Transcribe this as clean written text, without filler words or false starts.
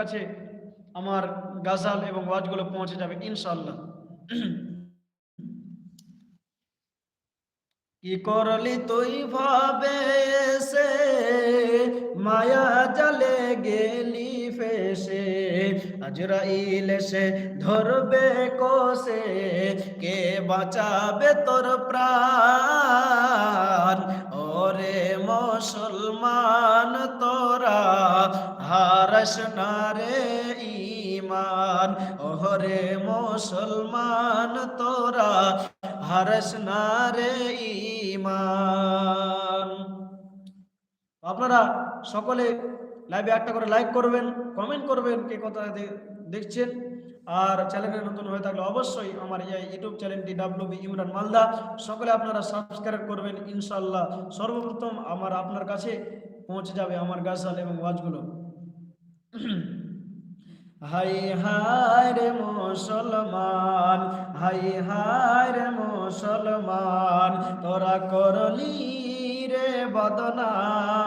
কাছে আমার গাজাল এবং ওয়াজগুলো পৌঁছে যাবে ইনশাআল্লাহ। কি করলি তুই ভাবে এসে, মায়া জালে গেলি ফেসে, আজরাইল এসে ধরবে কষে, কে বাঁচাবে তোর প্রাণ? ওরে মুসলমান তোরা হারাস না রে ঈমান, ওরে মুসলমান তোরা হারাস না রে ঈমান। আপনারা সকলে লাইভে একটা করে লাইক করবেন, কমেন্ট করবেন কে কথা দেখছেন। আর চ্যানেলে নতুন হয়ে থাকলে অবশ্যই আমার এই ইউটিউব চ্যানেলটি WB ইমরান মালদা সকলে আপনারা সাবস্ক্রাইব করবেন ইনশাআল্লাহ। সর্বপ্রথম আপনার কাছে পৌঁছে যাবে আমার গাজাল এবং ওয়াজগুলো। হাই হায় রে মুসলমান, হাই হায় রে মুসলমান, তোরা করলি রে বদনাম।